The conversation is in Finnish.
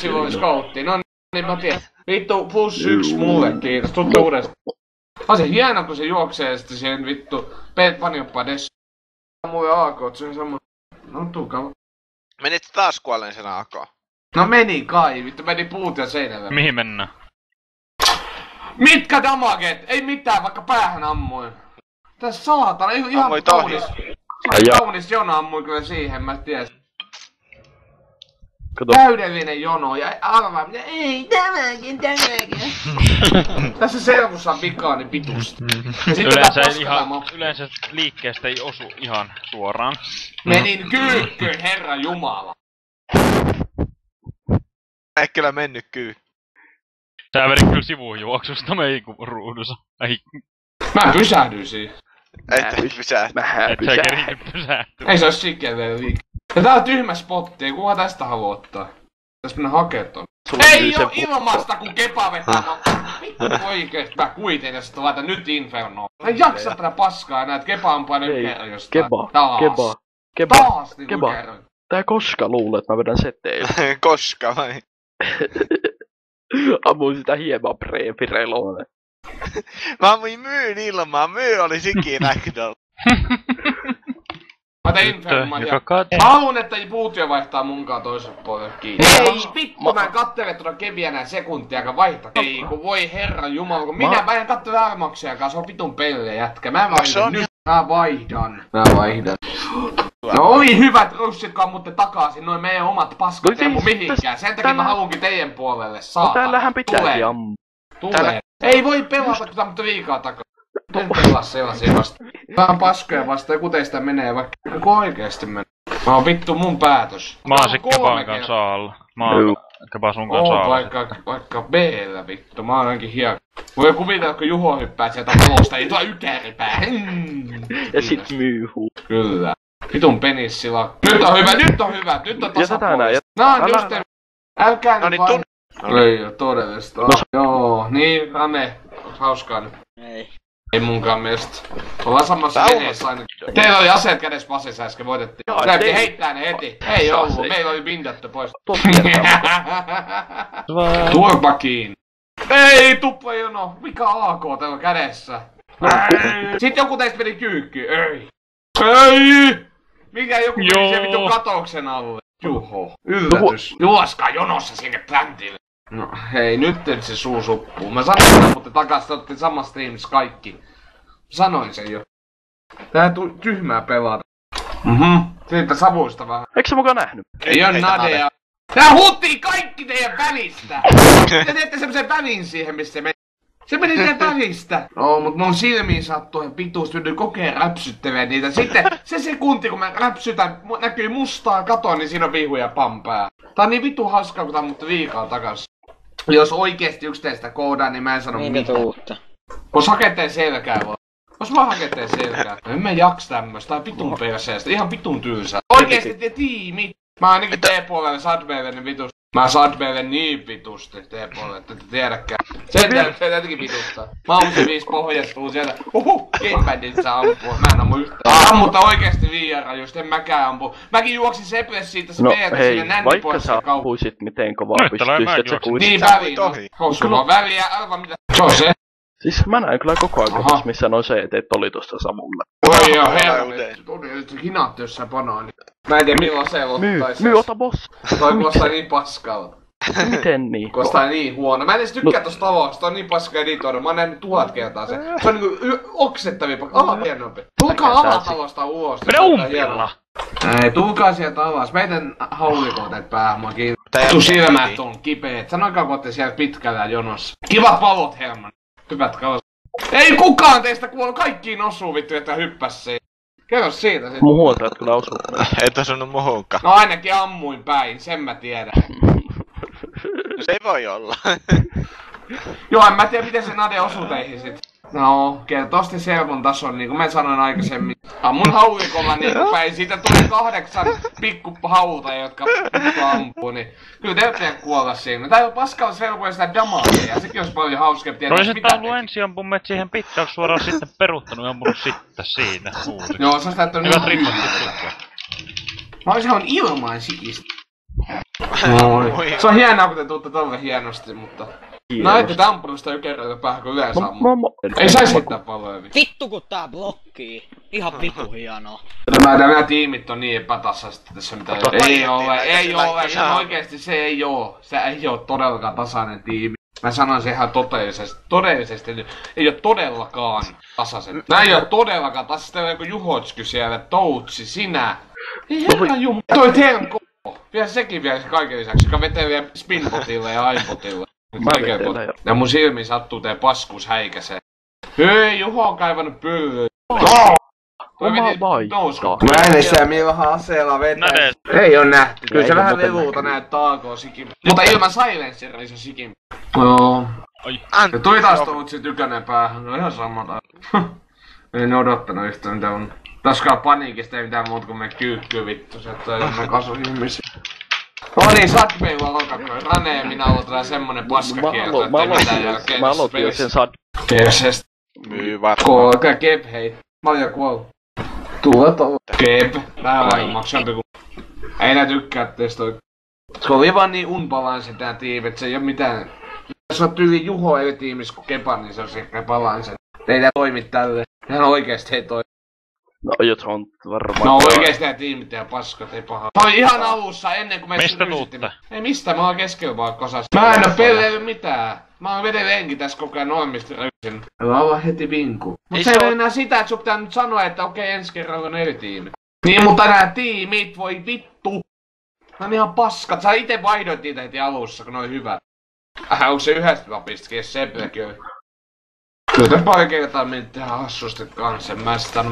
silloin scouttiin. No niin mä tiedän. Vittu +1 mulle, kiitos. Tuutte uudestaan. On se hieno, kun se juoksee sitten siihen vittu panjoppa des. Mulle AK, se on sama. No tukava. Menit taas kuolleen sen AK? No meni kai, vittu meni puut ja seinälle. Mihin mennään? Mitkä damaget? Ei mitään, vaikka päähän ammuin. Tässä saatana, ihan kaunis. Sitten kaunis jono ammuin kyllä siihen, mä tiesin. Kato. Täydellinen jono ja arvaa mitä, ei tämäkin. Tässä servussa on vikaa niin pitusti. Yleensä liikkeestä ei osu ihan suoraan. Menin kyykkyyn, herra jumala. Ei kyllä mennyt Sä vedit kyllä sivujuoksusta ruudussa. Mä pysähdyin siihen. Et pysähty. Et sä kerinyt pysähtyä. Ei se ois sikkeä liikaa. Ja tää on tyhmä spotti, ei kuka tästä halua ottaa. Täs mennä hakee ton. Ei oo ilmasta kun kepa vetää. Vittu oikeesti mä kuitin ja sitten laitan nyt Infernoon. Mä en jaksa tätä paskaa enää, et kepa on paljon kerran jostain. Keba. Taas niinku kerran. Tää koska luulee, että mä vedän seteille. Koska vai? Ammuin sitä hieman preepireloille. Mä ammuin myyn ilmaan, myy oli Siki Ragdoll. Mä tein Infernoon ja mä haluun, että puutio vaihtaa munkaan toiselle puolelle kiinni. Ei vittu, mä en kattele tuota keviä näin sekuntiakaan vaihtaa. Ei kun voi herran jumala, kun mä en kattele armoksiakaan, se on vitun pelle jätkä. Mä vaihdan nyt. Mä vaihdan. No oli hyvät russit, kun ammutte takaisin noin meidän omat paskat ammu mihinkään. Sen takia mä haluunkin teidän puolelle, saatana. No täällähän pitääkin ammua. Tulee. Ei voi pelata, kun ammutte liikaa takaa. En pelaa sellaisia vasta. Vähän paskoja vasta, joku teistä menee vaikka oikeesti menee. Mä oon vittu mun päätös. Mä oon sit Keban kanssa alla. Mä oon Keba sun kanssa alla. Vaikka B-llä vittu, mä oon ainakin hiekka. Voi kuvitella, kun Juho hyppää sieltä talosta, ei tuo ykäripää. Ja sit myyhuu. Kyllä. Vitun penissila. Nyt on hyvä, nyt on tasapuolista. No just älkää nyt vaan. Ei oo todellista. Joo, niin Rane. Onks hauskaa nyt? Ei munkaan mielestä. Ollaan samassa veneessä aina. Teillä oli aseet kädessä pasissa äsken, voitettiin. Täytyy heittää ne heti. Ei ollu, meillä oli bindattu pois. Turpakiin. Ei, tuplajono. Mikä AK täällä kädessä? Sitten joku teistä meni kyykkyyn. Ei! Mikä joku meni sen vitun katoksen alle? Juho. Yllätys. Juoskaa jonossa sinne pläntille. No hei, nyt se suu suppuu. Mä sanoin, mutta takas te otti samassa tiimissä kaikki. Sanoin sen jo. Tää tyhmää pelata. Siitä savuista vähän. Eikö se mukaan nähnyt? Ei oo Nadea. Tää huuttii kaikki teidän välistä! Te teette semmosen välin siihen, missä se meni. Se meni teidän välistä! No, mut mun silmiin sattuu ihan pituus, yhdyn kokeen räpsyttelee niitä. Sitten se sekunti, kun mä räpsytän, näkyy mustaa katoa, niin siinä on vihu ja pampää. Tää on niin vitu hauskaa, kun tää on mut liikaa takas. Jos oikeesti yksi teistä koodaa, niin mä en sano mitään. Vois haketteen selkää vaan. Vois vaan haketteen selkää. En mä jaks tämmöstä, tää on vitun perseestä, ihan vitun tylsää. Oikeesti te tiimi! Mä ainakin T-puolelle sadmeilen niin vitusti. Mä sadmeilen niin vitusti T-puolelle, että ette tiedäkään. Se tietenkin vituttaa. Mä ammusin 5 pohjastuu sieltä. Gamebandit saa ampua. Mä en ammu yhtään. Ammutta oikeesti liian just en mäkään ampu. Mäkin juoksin sepes siitä se meiltä sinne nännipoissa vaikka sä ampuisit miten kovaa pystyisit, et sä kuitenkin. Niin väliin. Sulla on väliä, arva mitä. Se on se. Siis mä näin kyllä koko ajan kuvassa, missä noin CT oli tosta savulla. Oi joo, helvetti. Hinaatti jos sä banaani. Mä en tiedä milloin se ottais. Myy, ota boss. Toi kuulostaa niin paskalta. Miten niin? Kuulostaa niin huono. Mä en edes tykkää tosta talosta, toi on niin paska editoida. Mä oon nähnyt 1000 kertaa sen. Se on niinku oksettavia pakka. Hienompi. Tulkaa alatalosta ulos. Mene umpilla! Ei, tulkaa sieltä alas. Meitän haulikoteet päähän, mä kiinni. Tuu silmät on kipeet. Sanoikaa kun ootte siellä pitkällä jonossa. Kivat valot, Herman. Hyvät kalas. Ei kukaan teistä kuollut, kaikkiin osuu vittu, että hyppäs siihen. Kerro siitä sit. Muhun olet kyllä osunut. Et osunut muhunkaan. No ainakin ammuin päin, sen mä tiedän. Se ei voi olla. Joo, en mä tiedä miten se Nade osuu teihin sit. No, kertosti servon tason, niinku mä sanoin aikaisemmin. Ammun haulikolla niinku päin, siitä tuli 8 pikkuhauta, jotka ampuu, niin kyllä te pitää kuolla siinä. Tää on paskalla servoja sitä damaagia, sekin olisi paljon hauskempi tietää mitä tekee. Olisit ollut ensiampumet siihen pitkälle suoraan sitten peruttanut ja ampunut sitten siinä uusiksi. Joo, se olisi täyttänyt hyvät rimmot sitten. Mä olis ihan ilman sikistä. Moi. Se on hienoa, kun te tuutte tolle hienosti, mutta... No ette Tamperusta jo kerran päähän, kun yleensä ammu. Ei saisi heittää palloja. Vittu kun tää blokkii. Ihan vittu hienoa. Nämä tiimit on niin epätasaiset, että tässä mitään... Ei ole, ihan oikeesti se ei oo. Se ei oo todellakaan tasainen tiimi. Mä sanon se ihan todellisesti, ei oo todellakaan tasaiset. Nää ei oo todellakaan tasaiset, täällä joku Juhotsky siellä, Toutsi, sinä. Ei herran jumma. Toi Telko. Vielä sekin vielä kaiken lisäksi, joka vetee vielä spinbotille ja aimbotille. Ja mun silmiin sattuu tää paskuus häikäsee. Hei, Juho on kaivannut pyllyä. Mä en edes milloin aseella vetää. Ei oo nähty. Kyllä se vähän levuuta näyttää AK-sikin. Mutta ilman silenceria se sikin. Joo. Ja tuli taas Toutsi Tykönen päähän. No ihan sama. En odottanut yhtään mitä on. Taskaan paniikista ei mitään muuta kuin me kyykkyy vittu. Se on jotain kasu ihmisiä. No niin, Sadbeilla alkaa. Rane ja minä aloitetaan semmonen paskakielto, ettei mitään jälkeen. Mä aloitin jo sen Sad... Keesestä. Myy varmaan. Koika Keb, hei. Mä olin joku ollut. Tulla tolla. Keb. Vähän maksampi ku... Ei nää tykkää teistä oikein. Se oli vaan niin unbalansi tää tiimi, et se ei oo mitään... Jos on tyyli Juho eri tiimissä kuin Kepan, niin se on ehkä balansi. Ei tää toimi tälleen. Ihan oikeesti ei toimi. No jot on varmaan... No oikeesti tää tiimit ja paskat, ei paha. Mä olin ihan alussa ennen kuin me... Mistä tuutte? Ei mistään, mä oon keskellä vaan kosassa. Mä en oo pelleillyt mitään. Mä oon vedellenkin tässä koko ajan normista yksin. Mä oon heti vinku. Mut se ei ole enää sitä, että sun pitää nyt sanoa, että okei, ensi kerralla on eri tiimi. Niin, mutta nää tiimit, voi vittu. Nää on ihan paskat. Sä ite vaihdoit niitä heti alussa, kun ne oli hyvät. Onko se yhdestä lapistakin, jos Sebrekin oli? Kyllä tässä pari kertaa mennyt tehdä hassusti kanssa, en mä sitä